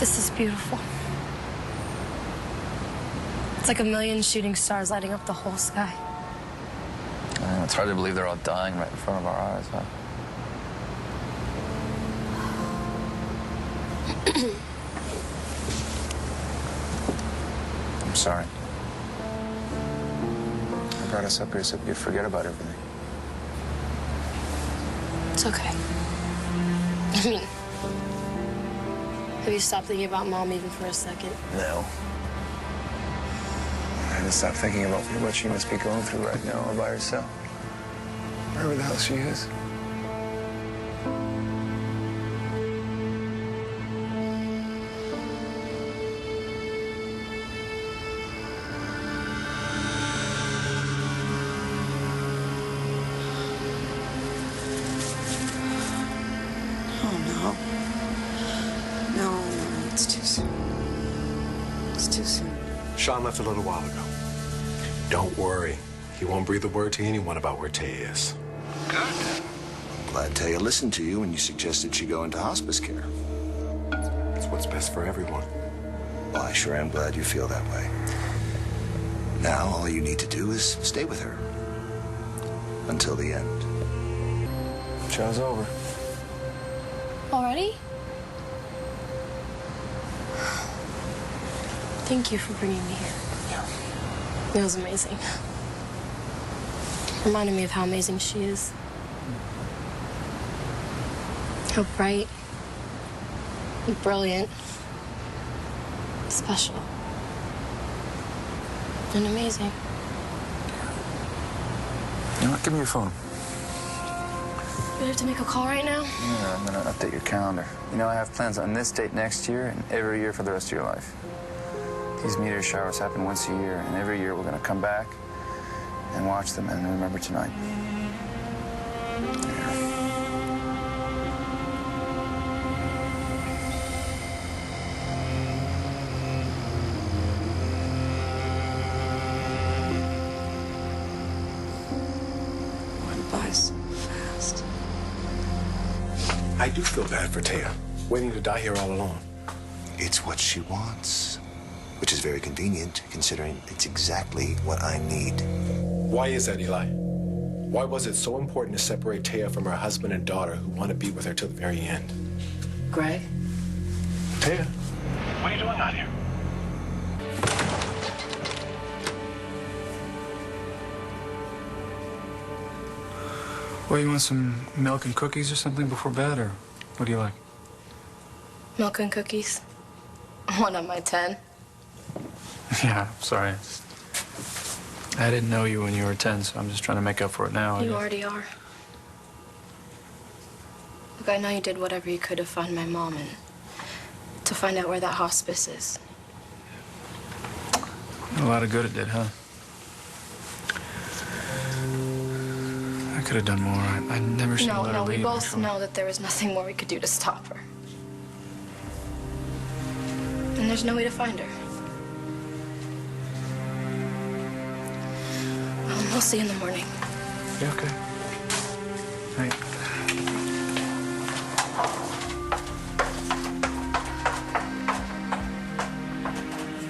This is beautiful. It's like a million shooting stars lighting up the whole sky. I know, it's hard to believe they're all dying right in front of our eyes, huh? I'm sorry. I brought us up here so we could forget about everything. It's okay. I mean, have you stopped thinking about Mom even for a second? No. I had to stop thinking about what she must be going through right now all by herself. Wherever the hell she is. No, it's too soon. It's too soon. Shaun left a little while ago. Don't worry. He won't breathe a word to anyone about where Taya is. Good. I'm glad Taya listened to you when you suggested she go into hospice care. It's what's best for everyone. Well, I sure am glad you feel that way. Now, all you need to do is stay with her. Until the end. Show's over. Already? Thank you for bringing me here. Yeah. It was amazing. Reminded me of how amazing she is. How bright, brilliant, special, and amazing. You know what? Give me your phone. You have to make a call right now? Yeah, I'm gonna update your calendar. You know, I have plans on this date next year and every year for the rest of your life. These meteor showers happen once a year, and every year we're gonna come back and watch them and remember tonight. Went by so fast. I do feel bad for Taya, waiting to die here all alone. It's what she wants. Which is very convenient, considering it's exactly what I need. Why is that, Eli? Why was it so important to separate Taya from her husband and daughter who want to be with her till the very end? Greg? Taya, what are you doing out here? Well, you want some milk and cookies or something before bed, or what do you like? Milk and cookies. 1 of my 10. Yeah, sorry. I didn't know you when you were 10, so I'm just trying to make up for it now. You already are. Look, I know you did whatever you could to find my mom and to find out where that hospice is. A lot of good it did, huh? I could have done more. I never should have let her leave. We both know that there was nothing more we could do to stop her. And there's no way to find her. We'll see you in the morning. Yeah, okay. Right.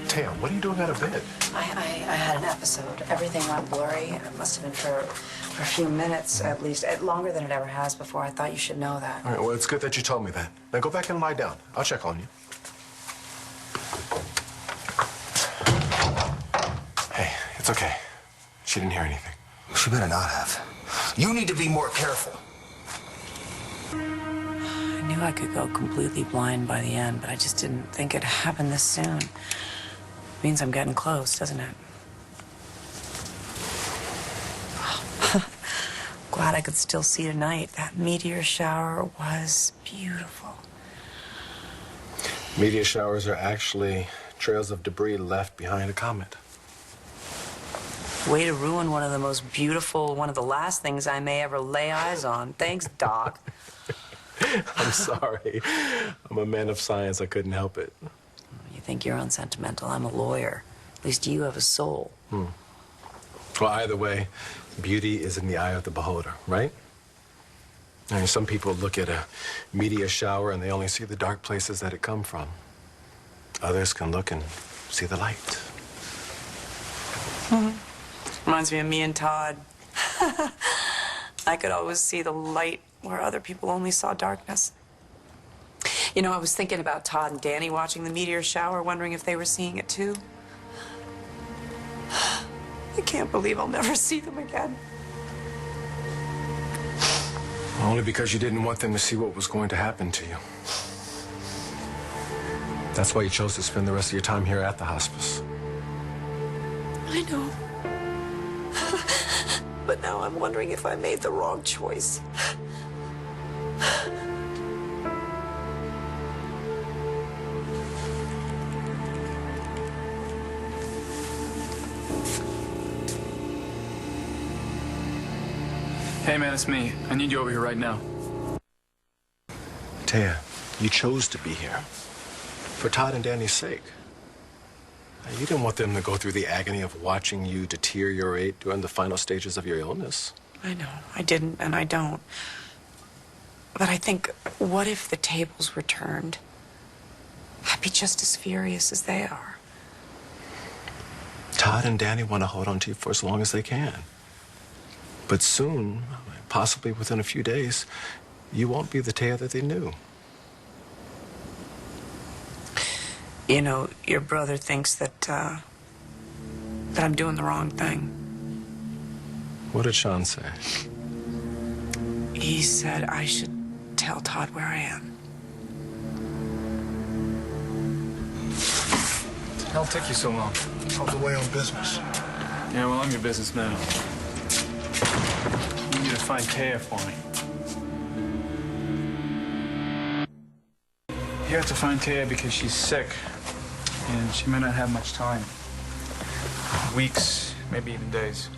Taya, what are you doing out of bed? I had an episode. Everything went blurry. It must have been for a few minutes, at least. Longer than it ever has before. I thought you should know that. All right, well, it's good that you told me that. Now go back and lie down. I'll check on you. Hey, it's okay. She didn't hear anything. She better not have. You need to be more careful. I knew I could go completely blind by the end, but I just didn't think it'd happen this soon. Means I'm getting close, doesn't it? Glad I could still see tonight. That meteor shower was beautiful. Meteor showers are actually trails of debris left behind a comet. Way to ruin one of the most beautiful, one of the last things I may ever lay eyes on. Thanks, Doc. I'm sorry. I'm a man of science. I couldn't help it. You think you're unsentimental. I'm a lawyer. At least you have a soul. Well, either way, beauty is in the eye of the beholder, right? I mean, some people look at a meteor shower and they only see the dark places that it come from. others can look and see the light. Reminds me of me and Todd. I could always see the light where other people only saw darkness. You know, I was thinking about Todd and Dani watching the meteor shower, wondering if they were seeing it too. I can't believe I'll never see them again. Only because you didn't want them to see what was going to happen to you. That's why you chose to spend the rest of your time here at the hospice. I know. But now I'm wondering if I made the wrong choice. Hey, man, it's me. I need you over here right now. Taya, you chose to be here for Todd and Dani's sake. You didn't want them to go through the agony of watching you deteriorate during the final stages of your illness. I know. I didn't, and I don't. But I think, what if the tables were turned? I'd be just as furious as they are. Todd and Dani want to hold on to you for as long as they can. But soon, possibly within a few days, you won't be the Taya that they knew. You know, your brother thinks that I'm doing the wrong thing. What did Shaun say? He said I should tell Todd where I am. How'll it take you so long? I was away on business. Yeah, well, I'm your businessman. You need to find Taya for me. You have to find Taya because she's sick, and she may not have much time. Weeks, maybe even days.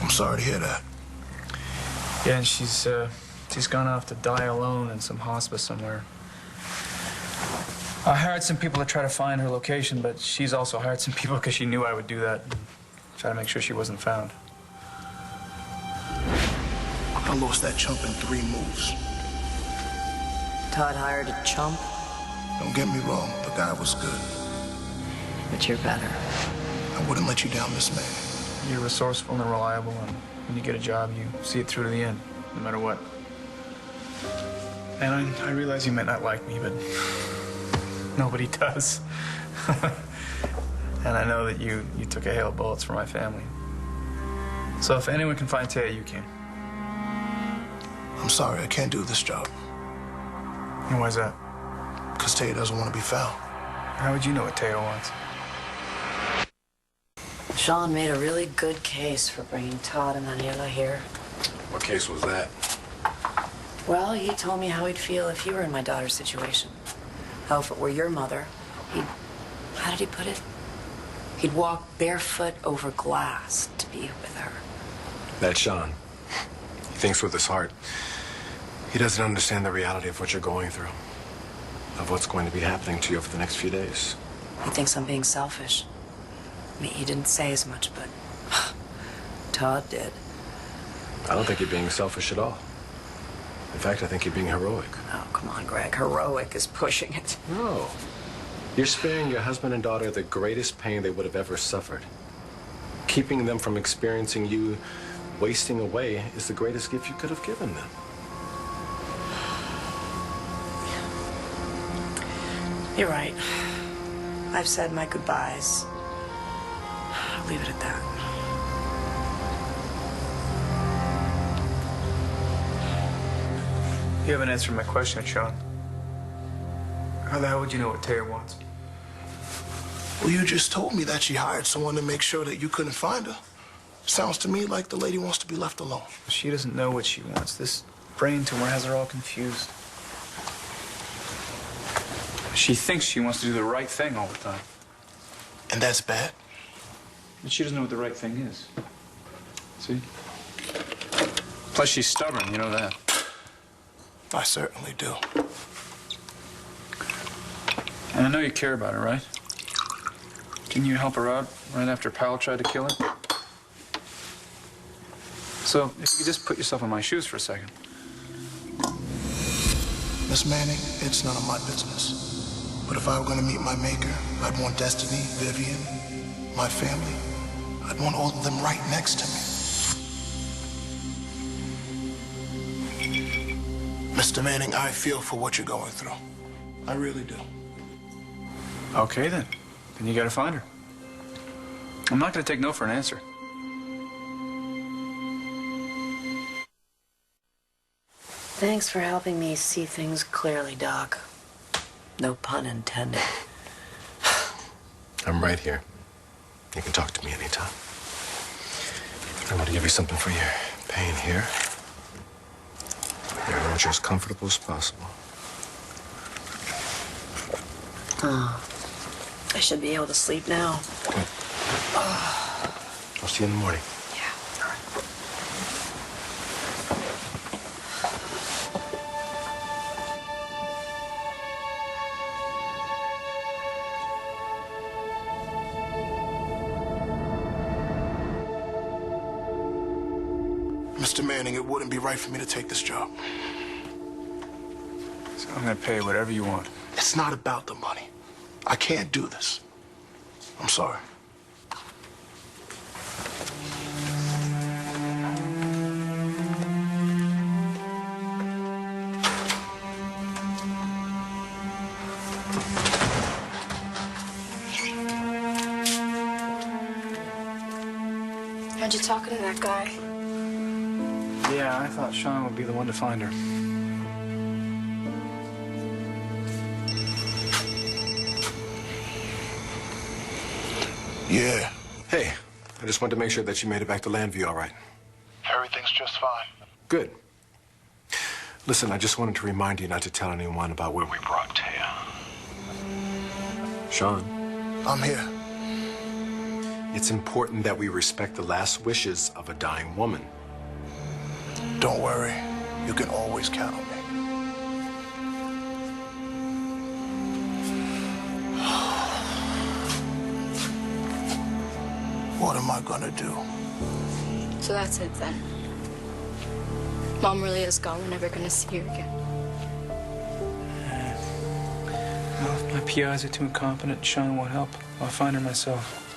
I'm sorry to hear that. Yeah, and she's gone off to die alone in some hospice somewhere. I hired some people to try to find her location, but she's also hired some people because she knew I would do that and try to make sure she wasn't found. I lost that chump in 3 moves. Todd hired a chump, Don't get me wrong, the guy was good. but you're better. I wouldn't let you down, Miss Manning. You're resourceful and reliable, and when you get a job, you see it through to the end, no matter what. And I realize you might not like me, but nobody does. And I know that you took a hail of bullets for my family. So if anyone can find Taya, you can. I'm sorry, I can't do this job. And why's that? Because Taya doesn't want to be found. How would you know what Taya wants? Shaun made a really good case for bringing Todd and Aniela here. What case was that? Well, he told me how he'd feel if you were in my daughter's situation. How if it were your mother, how did he put it? He'd walk barefoot over glass to be with her. That's Shaun. He thinks with his heart. He doesn't understand the reality of what you're going through, of what's going to be happening to you over the next few days. He thinks I'm being selfish. I mean, he didn't say as much, but Todd did. I don't think you're being selfish at all. In fact, I think you're being heroic. Oh, come on, Greg. Heroic is pushing it. No. You're sparing your husband and daughter the greatest pain they would have ever suffered. Keeping them from experiencing you wasting away is the greatest gift you could have given them. You're right. I've said my goodbyes. I'll leave it at that. You haven't answered my question, Shaun. How the hell would you know what Taya wants? Well, you just told me that she hired someone to make sure that you couldn't find her. Sounds to me like the lady wants to be left alone. She doesn't know what she wants. This brain tumor has her all confused. She thinks she wants to do the right thing all the time. And that's bad? But she doesn't know what the right thing is. See? Plus, she's stubborn, you know that. I certainly do. And I know you care about her, right? Didn't you help her out right after Powell tried to kill her? So, if you could just put yourself in my shoes for a second. Miss Manning, it's none of my business. But if I were gonna meet my maker, I'd want Destiny, Vivian, my family. I'd want all of them right next to me. Mr. Manning, I feel for what you're going through. I really do. Okay, then. Then you gotta find her. I'm not gonna take no for an answer. Thanks for helping me see things clearly, Doc. No pun intended. I'm right here. You can talk to me anytime. I want to give you something for your pain here. Here, I want you as comfortable as possible. Oh, I should be able to sleep now. Good. I'll see you in the morning. Yeah. All right. Mr. Manning, it wouldn't be right for me to take this job. So I'm gonna pay whatever you want. It's not about the money. I can't do this. I'm sorry. How'd you talking to that guy? Yeah, I thought Shaun would be the one to find her. Yeah. Hey, I just wanted to make sure that you made it back to Landview all right. Everything's just fine. Good. Listen, I just wanted to remind you not to tell anyone about where we brought Taya. Shaun. I'm here. It's important that we respect the last wishes of a dying woman. Don't worry. You can always count on me. What am I gonna do? So that's it then. Mom really is gone. We're never gonna see her again. Well, if my PIs are too incompetent, Shaun won't help. I'll find her myself.